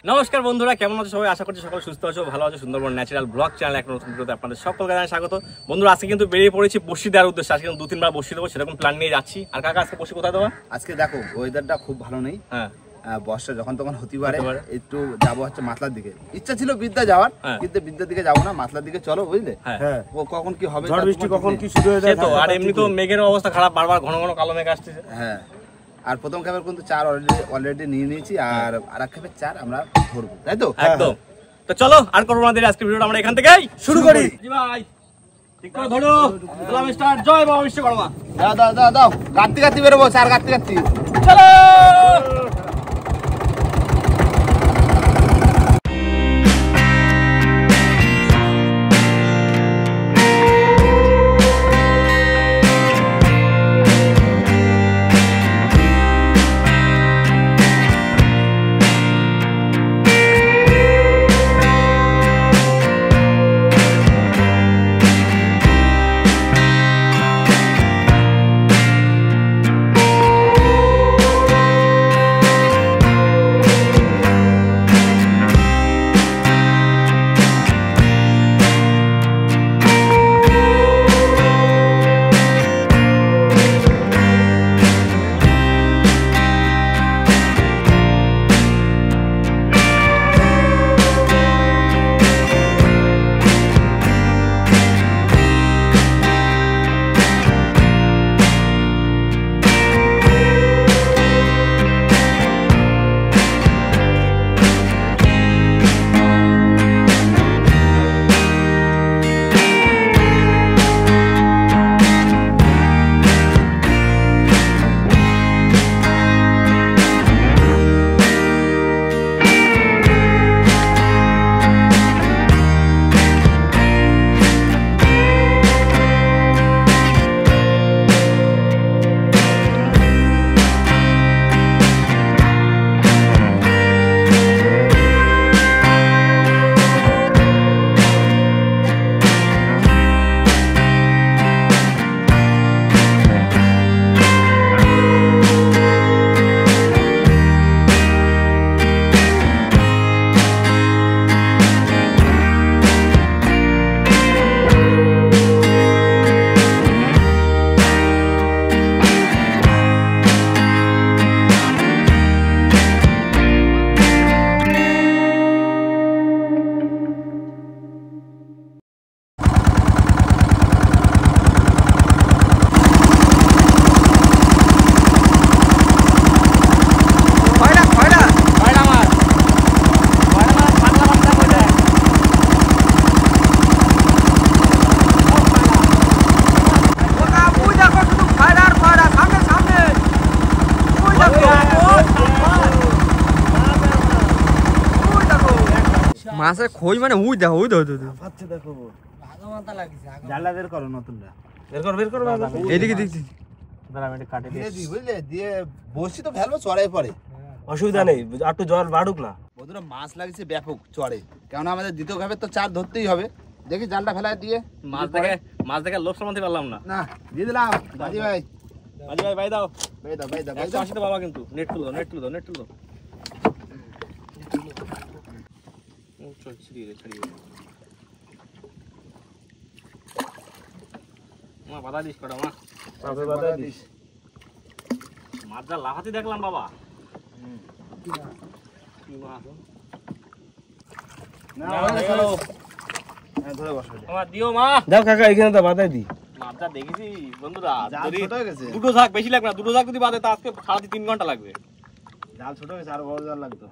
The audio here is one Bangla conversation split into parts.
নমস্কার বন্ধুরা, কেমন আছো সবাই? আশা করছি সকলে সুস্থ আছো, ভালো আছো। সুন্দরবন ন্যাচারাল ব্লগ চ্যানেল একটা নতুন ভিডিওতে আপনাদের সকলকে জানাই স্বাগত। বন্ধুরা, আজকে কিন্তু বেরিয়ে পড়েছি বসি দেওয়ার উদ্দেশ্যে। আজকে কিন্তু 2-3 বার বসি দেবো, সেরকম প্ল্যান নিয়ে যাচ্ছি। আর কাকা, আজকে বসি কোথায় দেবো? আজকে দেখো ওয়েদারটা খুব ভালো নেই। হ্যাঁ, বর্ষা যখন তখন হতে পারে। একটু যাবো হচ্ছে মাতলার দিকে। ইচ্ছা ছিল বিদ্যা যাওয়ার, কিন্তু বিদ্যার দিকে যাবো না, মাতলার দিকে চলো, বুঝলে? হ্যাঁ, কখন কি হবে, ঝড় বৃষ্টি কখন কি শুরু হয়ে যায়। আর এমনি তো মেঘের অবস্থা খারাপ, বারবার ঘন ঘন কালো মেঘ আসতেছে। হ্যাঁ, আর প্রথম খাবার কিন্তু চার অলরেডি নিয়ে নিয়েছি, আর আরেক খাবার চার আমরা ধরবো, তাই তো? একদম। তো চলো আর করবো না দেরি, আজকে ভিডিওটা আমরা এখান থেকেই শুরু করি। জি ভাই, ঠিক করে ধরো, দিলাম স্টার্ট। জয় বাবা বিশ্বকর্মা। দাও দাও দাও দাও, কাটতে কাটতে বেরোবো, চার কাটতে কাটতে চলো। মাছের খোঁজ মানে উই দেখো, উই দেখো পাচ্ছে, দেখো জানলা বের করো, নতুনটা বের করো এদিকে দেখছি। বুঝলে, দিয়ে বসি তো ফেলবো, চড়াই পরে অসুবিধা নেই, একটু জল বাড়ুক না। বন্ধুরা, মাছ লাগছে ব্যাপক চড়ে, কেননা আমাদের দ্বিতীয় ভাবে তো চার ধরতেই হবে। দেখি জালটা ফেলায় দিয়ে মাছ দেখে লোভ সামলাতে পারলাম না। না, দিয়ে দিলাম। বাজি ভাই, ভাই দাও, ভাই দাও, ভাই দাও, 180 বাবা, কিন্তু নেট তুলো, নেট তুলো, নেট তুলো। চল, ছিড়িয়ে মা, বাধা দিস কটা মা, বাধা দিস। মাছ যা লাফাতে দেখলাম বাবা। কি মাছ? ধরে বসো, দিও মা, দাও কাকা, এখানে তো বাধাই দি। মাছটা দেখেছি বন্ধুরা, জাল ছোট হয়ে গেছে। দুটো ঝাঁক, বেশি লাগবে না, দুটো ঝাঁক যদি বাদে তা আজকে 3.5 ঘন্টা লাগবে। জাল ছোট হয়ে গেছে, আর বড় জাল লাগতো।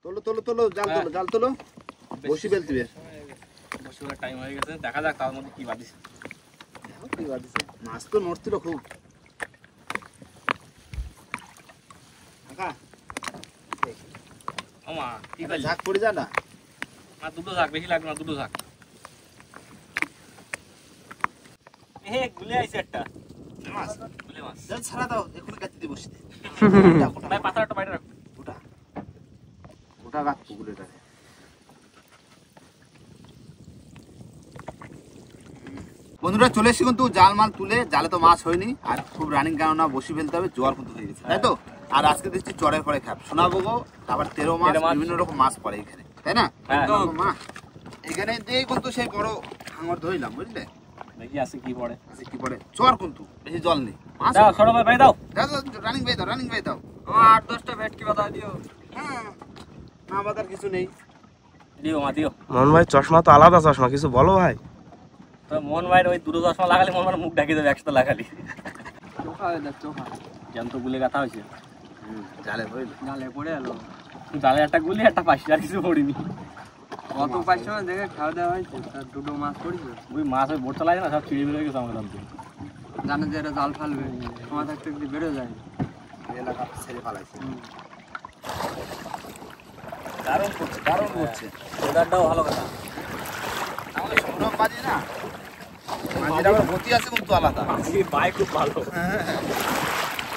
তোলো তোলো তোলো, জাল তোলো, জাল তোলো, বসি ফেলতে হবে। বসে টাইম হয়ে গেছে, দেখা যাক তার মধ্যে কি বাদিস। মাছ তো নড়ছিল খুব। ঝাঁক পড়ে যায় না, দুটো ঝাঁক, বেশি লাগবে না, দুটো ঝাঁক। গুলে আইছে একটা মাছ, গুলে মাছ। ছাড়া দাও, এখন কাটতে দিয়ে বসে ভাই, পাতাটা বাইরে রাখো। ওটা গাছ পুকুরেটারে। বন্ধুরা, বন্ধুরা চলে এসেছি কিন্তু জাল মাল তুলে, জালে তো মাছ হয়নি আর খুব রানিং কেননা বসি ফেলতে হবে, জোয়ার কিন্তু হয়ে গেছে, তাই তো? আর আজকে দেখছি চড়ের পরে খাপ সোনাবো গো, তারপর 13 মাছ বিভিন্ন রকম মাছ পড়ে এখানে, তাই না? এখানে দিয়ে কিন্তু সেই বড় হাঙর ধরলাম, বুঝলে? দেখি আছে কি পড়ে, চর কিন্তু বেশি জল নেই। দাও ছোট ভাই দাও, রানিং ভাই দাও 8-10টা ভেটকি বাঁধা দিও। না বাদার কিছু নেই। দিও মা দিও। মোহন ভাই চশমা তো আলাদা চশমা, কিছু বলো ভাই। তো মোহন ভাইয়ের ওই দুটো চশমা লাগালে মোহন ভাইয়ের মুখ ঢাকিয়ে দেবে, একসাথে লাগালি চোখা হয়ে যাচ্ছে, চোখা জ্যান্ত গুলে গাথা হয়েছে। জালে পড়ে এলো। জালে একটা গুলি একটা পাশি, আর কিছু পড়িনি। কত পাইছো দেখে খাওয়া দাওয়া হয়েছে, তার দুটো মাছ পড়েছে। ওই মাছ ওই বোট চালায় না, সব ছিঁড়ে বেরোয় গেছে আমার দাম। জানে যে এরা জাল ফালবে, সময় থাকতে একটু বেরো যায়। এলাকা ছেড়ে ফালাইছে। দারুণ করছে। ওটাও ভালো কথা। আমাদের সৌরভ বাজি না, মাঝির আবার গতি আছে কিন্তু আলাদা। ভাই খুব ভালো।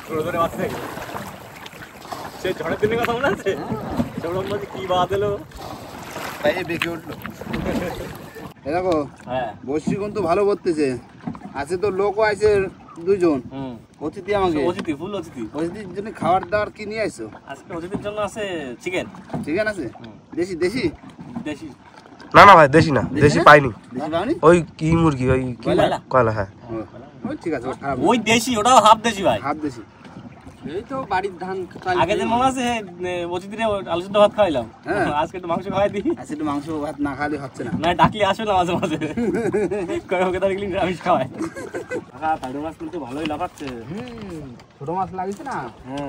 ছোট ধরে মাছ থেকে সেই ঝড়ের দিনের কথা মনে আছে? সৌরভ মাঝি কি বাদ এলো, তাই বেঁকে উঠলো। দেখো বসি কিন্তু ভালো করতেছে, আছে তো লোকও আছে 2 জন। অতিথি আমাকে ফুল অতিথির জন্য খাবার দাবার কি নিয়ে আসছো? আজকে অতিথির জন্য আছে চিকেন আছে দেশি না ভাই দেশি না, দেশি পাইনি। দেশি পাওনি? ওই কি মুরগি, ওই কয়লা। হ্যাঁ ওই ঠিক আছে, ওই দেশি, ওটাও হাফ দেশি ভাই, হাফ দেশি। এই তো বাড়ির ধান। আগে দিন মনে আছে অতিথিরে আলু সিদ্ধ ভাত খাওয়াইলাম, আজকে একটু মাংস খাওয়াই দিই। আজকে একটু মাংস ভাত না খাওয়ালে হচ্ছে না। না ডাকলে আসবে না মাঝে মাঝে, ওকে তার নিরামিষ খাওয়ায়। তাড়ু মাছ কিন্তু ভালোই লাফাচ্ছে। ছোট মাছ লাগিয়েছে না,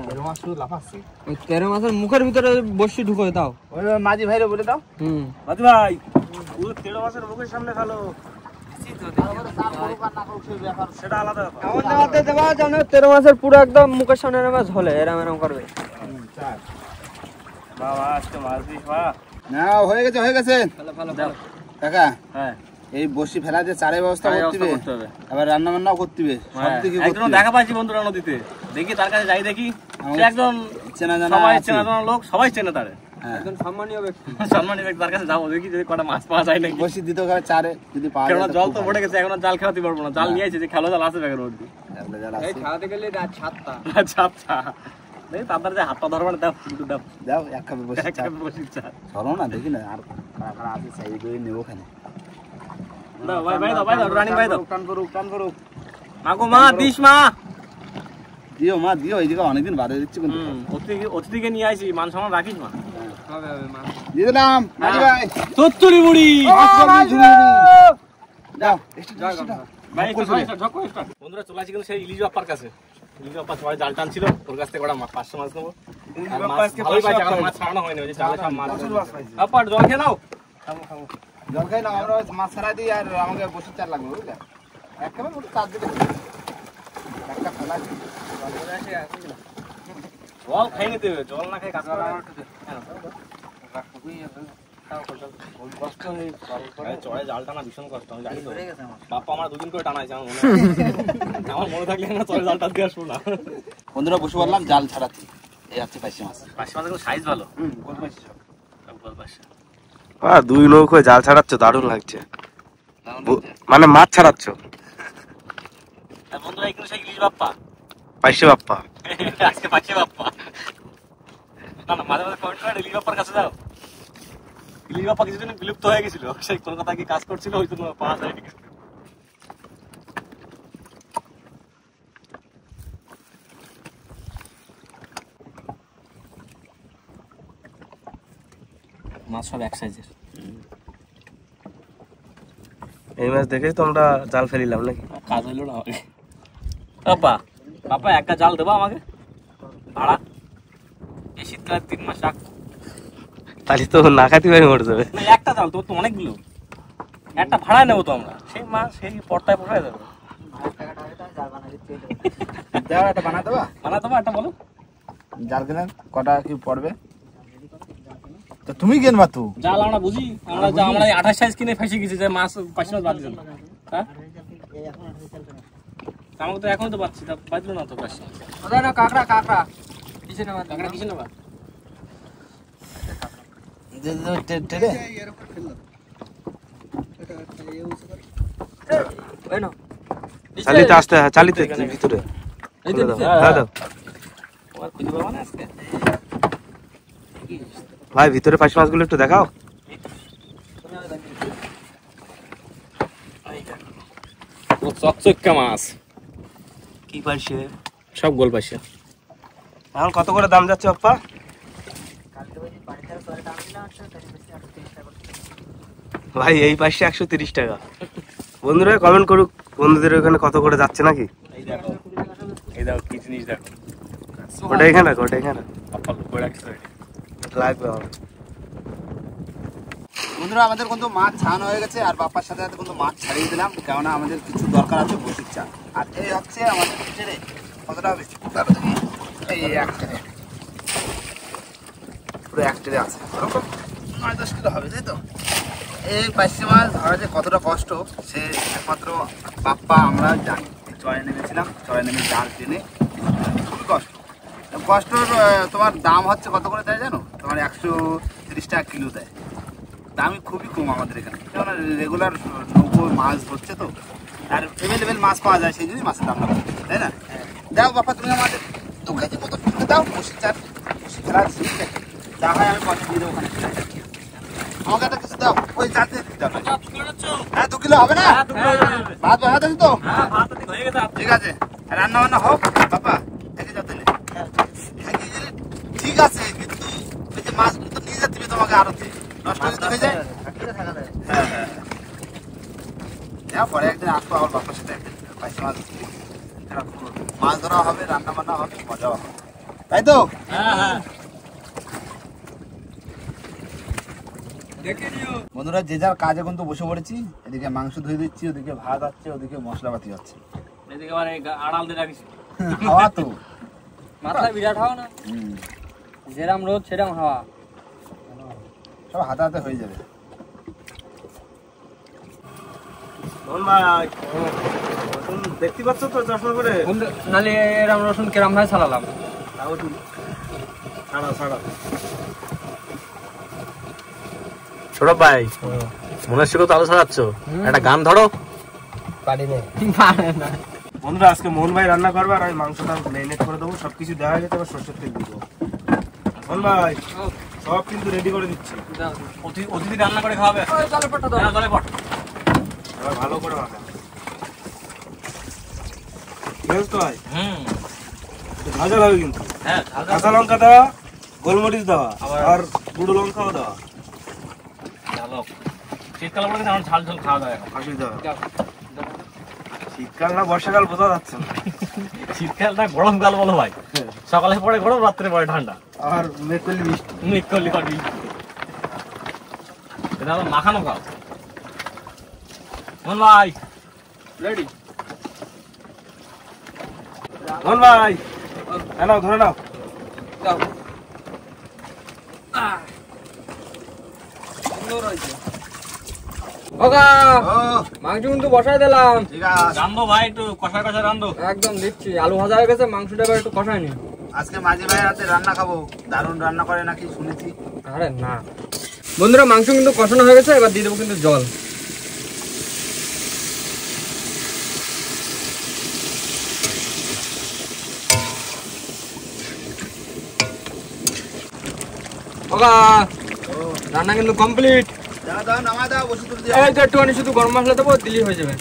13 মাছ শুধু লাফাচ্ছে। ওই 13 মাছের মুখের ভিতরে বসি ঢুকে দাও। ওই মাঝি ভাইরে বলে দাও। মাঝি ভাই পুরো 13 মাছের মুখের সামনে খালো, সেটা আলাদা ব্যাপার। 13 মাছের পুরো একদম মুখের সামনে মাছ হলে এরম করবে। বাবা আজকে মাছ দিস বা না, হয়ে গেছে কাকা। হ্যাঁ এই বসি ফেলা দিয়ে চারের ব্যবস্থা করতে হবে, আবার রান্না বান্নাও করতে হবে, সব দিকে করতে হবে। দেখা পাইছি বন্ধুরা নদীতে, দেখি তার কাছে যাই, দেখি সে একদম চেনা জানা লোক, সবাই চেনে তারে, একজন সম্মানীয় ব্যক্তি। তার কাছে যাবো, দেখি যদি কটা মাছ পাওয়া যায় নাকি। বসি দিতে হবে চারে, যদি পাওয়া যায়। জল তো পড়ে গেছে, এখন জাল খেলাতে পারবো না, জাল নিয়ে আসছে যে খেলো জাল আছে ব্যাগের মধ্যে। এই খাওয়াতে গেলে রাত 7টা। আচ্ছা দেখি তাদের যে হাতটা ধরবার দাও এক কাপে বসি চা চলো না, দেখি না আর কারা আছে সাইড করে নেবো খানে। টান করুক মাগো মা দিস মা, দিও এইদিকে অনেকদিন বাদে দিচ্ছি কিন্তু। অতিথিকে নিয়ে আসি, মান সম্মান রাখিস মা। দিয়ে দিলাম মাঝি ভাই। চচ্চড়ি মুড়ি যাও। বন্ধুরা চলে আসি কিন্তু সেই ইলিশ বাপ্পার কাছে। ইলিশ বাপ্পা সবাই জাল টানছিল, ওর কাছ থেকে 500 মাছ নেবো। মাছ ছাড়ানো হয়নি, ওই যে জালে সব মাছ। বাপ্পা জল খেয়ে নাও। জল খাই না, আমরা মাছ ছাড়া দিই আর আমাকে বসে চার লাগবে, বুঝলে? একেবারে ওটা চার দিতে একটা ফেলা জল খাই নিতে হবে, জল না খাই কাজ করা চড়ে জাল টানা ভীষণ কষ্ট, আমি জানি তো। বাপ্পা আমার 2 দিন করে টানাইছে, আমার মনে থাকলে না চড়ে জাল টানতে আসবো না। বন্ধুরা বসে বললাম জাল ছাড়াচ্ছি, এই আছে পাইছি মাছ। মাছের সাইজ ভালো। আর 2 নৌকোয় জাল ছাড়াচ্ছ, দারুণ লাগছে। মানে মাছ ছাড়াচ্ছ। বন্ধুরা এখানে সেই ইলিশ বাপ্পা, পাইছে বাপ্পা, আজকে পাইছে বাপ্পা। না মাঝে মাঝে কমেন্ট করে ইলিশ বাপ্পার কাছে যাও। ইলিশ বাপ্পা কিছুদিন বিলুপ্ত হয়ে গেছিল, সেই কলকাতা গিয়ে কাজ করছিল, ওই জন্য পাওয়া যায়নি। মাছ সব এক সাইজের। এই মাছ দেখেই তো আমরা জাল ফেলিলাম নাকি? কাজ হইলো না আমাকে। বাপ্পা একটা জাল দেবো আমাকে ভাড়া, এই শীতকালে 3 মাস রাখ। তাহলে তো না খাতে পারি মরে যাবে। একটা জাল তোর তো অনেকগুলো, একটা ভাড়া নেবো তো আমরা, সেই মাছ সেই পড়তায় পড়ায় যাবে। একটা বানা দেবো একটা বলো জাল কিনে কটা কি পড়বে, তো তুমি কিনবা তো জাল। আমরা বুঝি, আমরা 28 সাইজ কিনে ফেসে গেছি, যে মাছ 5 মাছ বাদ দিল। হ্যাঁ আমাকে তো এখন তো পাচ্ছি, তা বাঁচলো না তো 5 মাছ। কাঁকড়া কিসে নেবা? টেরে চালিতে আসতে, হ্যাঁ চালিতে ভিতরে দাও দাও ভাই, ভিতরে পাঁচ মাছগুলো একটু দেখাও। চকচকা মাছ, কি পাইছে? সব গোল পাইছে। এখন কত করে দাম যাচ্ছে আপ্পা? ভাই এই পাশে 130 টাকা। বন্ধুরা কমেন্ট করুক বন্ধুদের ওখানে কত করে যাচ্ছে নাকি। এই দেখো, এই দেখো কি জিনিস দেখো। ওটা এখানে, ওটা এখানে লাগবে। বন্ধুরা আমাদের কিন্তু মাছ ছাড়ানো হয়ে গেছে, আর বাপ্পার সাথে সাথে কিন্তু মাছ ছাড়িয়ে দিলাম, কেননা আমাদের কিছু দরকার আছে বসির চা। আর এই হচ্ছে আমাদের ট্রে, কতটা হবে এই এক ট্রে, পুরো এক ট্রে আছে, ওরকম 9-10 কিলো হবে, তাই তো। এই পাইসি মাছ ধরা যে কতটা কষ্ট সে একমাত্র বাপ্পা আমরা জানি। চড়াই নেমেছিলাম, চড়াই নেমে জাল টেনে, খুবই কষ্ট। কষ্টর তোমার দাম হচ্ছে কত করে দেয় জানো? তোমার 130 টাকা কিলো দেয়। দামই খুবই কম আমাদের এখানে, কেননা রেগুলার নৌকো মাছ ধরছে তো, আর অ্যাভেলেবেল মাছ পাওয়া যায়, সেই জন্যই মাছের দামটা কম, তাই না? দাও বাপ্পা, তুমি আমাদের 2 কেজি মতো দাও, বসি চার বসি খেলা যা হয় আমি পয়সা দিয়ে দেবো ওখানে। আমাকে একটা কিছু দাও, ওই চার দিয়ে দিতে হবে। হ্যাঁ 2 কিলো হবে না? ভাত বসা দেবি তো? ঠিক আছে, রান্না বান্না হোক বাপ্পা, দেখে যাও তাহলে। ঠিক আছে, কিন্তু ওই যে মাছগুলো তো নিয়ে যেতে হবে তোমাকে আরতে, নষ্ট হয়ে যায়। হ্যাঁ হ্যাঁ হ্যাঁ, পরে একদিন আসবো আমার বাবার সাথে, একদিন পাইসি মাছ মাছ ধরা হবে, রান্না বান্না হবে, মজাও হবে, তাই তো? বন্ধুরা যে যার কাজে কিন্তু বসে পড়েছি, এদিকে মাংস ধুয়ে দিচ্ছি, ওদিকে ভাত হচ্ছে, ওদিকে মশলাপাতি হচ্ছে। এদিকে মানে আড়াল দিয়ে রাখিস। হাওয়া তো মাথায় বিরাট হাওয়া না, যেরাম রোদ সেরাম হাওয়া, সব হাতে হাতে হয়ে যাবে। দেখতে পাচ্ছ তো চশমা করে? নালে এরাম রসুন কেরাম ভাই ছাড়ালাম। ছোট ভাই, মনে হচ্ছে তো আলো ছাড়াচ্ছ, একটা গান ধরো। পারে না। বন্ধুরা আজকে মোহন ভাই রান্না করবে, আর আমি মাংসটা ম্যারিনেট করে দেবো, সবকিছু দেওয়া হয়ে গেছে, আবার সরষের তেল দিয়ে দেবো। মোহন ভাই সব কিন্তু রেডি করে দিচ্ছি। অতিথি রান্না করে খাওয়াবে। জলে পটটা দাও, জলে পট, এবার ভালো করে মাখা। বেশ তো ভাই, ঝাল হবে কিন্তু। হ্যাঁ কাঁচা লঙ্কা দেওয়া, গোলমরিচ দেওয়া, আর গুঁড়ো লঙ্কাও দেওয়া। ভালো, শীতকাল বলে কিন্তু আমার ঝাল ঝাল খাওয়া দাওয়া এখন। ফাঁসি দেওয়া। শীতকাল না বর্ষাকাল বোঝা যাচ্ছে না। শীতকাল না গরমকাল বলো ভাই, সকালে পরে গরম, রাত্রে পরে ঠান্ডা, আর মেঘ করলে বৃষ্টি। মেঘ করলে পাবি। এটা আবার মাখানো খাও। মোহন ভাই রেডি? মোহন ভাই নাও, ধরে নাও। মাংস কিন্তু বসাই দিলাম, ঠিক আছে, রান্ধো ভাই, একটু কষা কষা রান্ধো। একদম দিচ্ছি। আলু ভাজা হয়ে গেছে, মাংসটা এবার একটু কষাই নি। আজকে মাঝি ভাইয়ের হাতে রান্না খাবো, দারুণ রান্না করে নাকি শুনেছি। আরে না বন্ধুরা, মাংস কিন্তু কষানো হয়ে গেছে, এবার দিয়ে দেবো কিন্তু জল। রান্না কিন্তু কমপ্লিট। দাও দাও, নামায় দাও, বসে তুলে এই যে একটুখানি শুধু গরম মশলা দেবো, দিলেই হয়ে যাবে।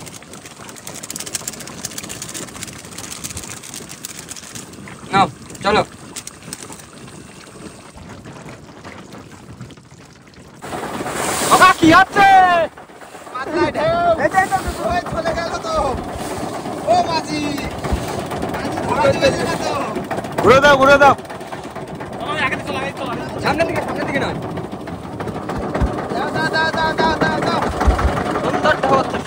নাও চলো। কি আছে? মাথায় ঢেউ, এই তো সবাই চলে গেল তো। ও মাঝি, মাঝি বেজে না তো। ঘুরে দাও, ঘুরে দাও। সামনের দিকে নয়। দাও দাও দাও দাও দাও দাও দাও। সুন্দরটা হচ্ছে।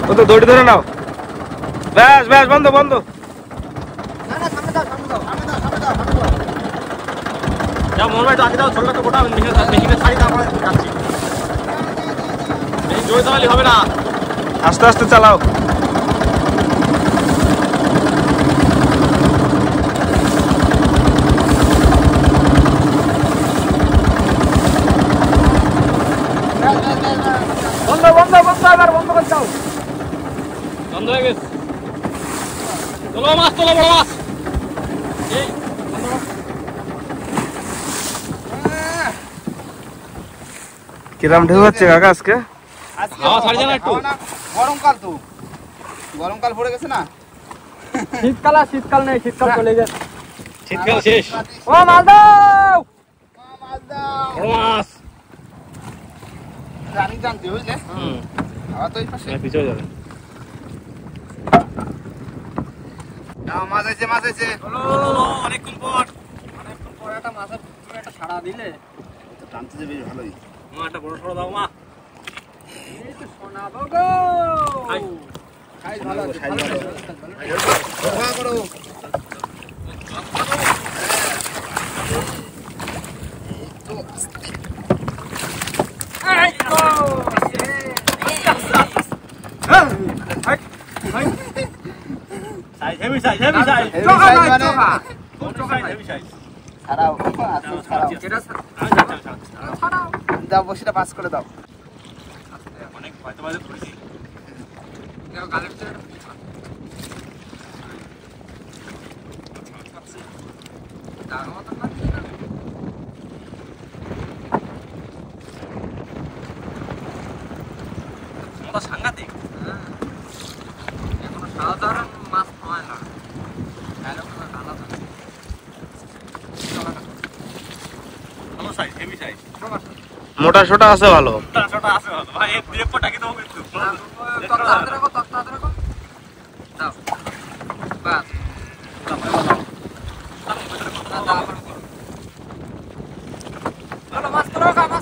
ও তো দড়ি ধরে নাও। ব্যাস ব্যাস, বন্ধ বন্ধ। না না, সামনে দাও, সামনে দাও, সামনে দাও, সামনে দাও, সামনে দাও। যা মোহন ভাই, তো আগে দাও, ছোটটা গোটা মেশিনে ছাড়ি, তারপরে যাচ্ছি। এই জোরে চালালে হবে না, আস্তে আস্তে চালাও। হয়ে গেছে। চলো মাছ তোলো, বড় মাছ। এই কিরাম ঢেউ হচ্ছে কাকা আজকে? হাওয়া ছাড়ছে না একটু? গরমকাল তো, গরমকাল পড়ে গেছে না, শীতকাল আর শীতকাল নেই, শীতকাল চলে গেছে। শীতকাল শেষ। ও মাছ দাও, মাছ দাও, বড় মাছ। রানি জানতে বুঝলে, আবার তো এই পাশে পিছিয়ে যাবে। মাছ আছে, মাছ আছে, অনেকক্ষণ পর একটা মাছের একটা সাড়া দিলে টানতে যে বেশ ভালোই। মা একটা বড় সড়ো দাও মা। এই তো শোনাবো গো। হাই। সাইজ ভালো আছে, সাইজ ভালো ভালো। আছে। ধোয়া করো। এই তো, size heavy size, heavy size. Heavy চোখা সাইজ নয়, মানে চোখা। Heavy size. ছাড়াও, আসো, ছাড়াও। যেটা ছাড়াও। দাও, বসিটা পাস করে দাও। অনেক হয়তো বাজে ধরেছি। দেখো গালের ভিতরে একটা দারুণ মতন লাগছে না? মোটা সাংঘাতিক। হ্যাঁ। এখনো সাধারণ মাছ নয় না, এরকম আলাদা। ভালো সাইজ, হেভি সাইজ। মোটা সোটা আছে ভালো। মোটা ছোটা আছে ভালো। ভাই এই ব্রেক পটা কি দাও কিন্তু। তক্তা হাতে রাখো, তক্তা হাতে রাখো। দাও। বাস। দাও, দাও, করো। চলো, মাছ তো রাখো, মাছ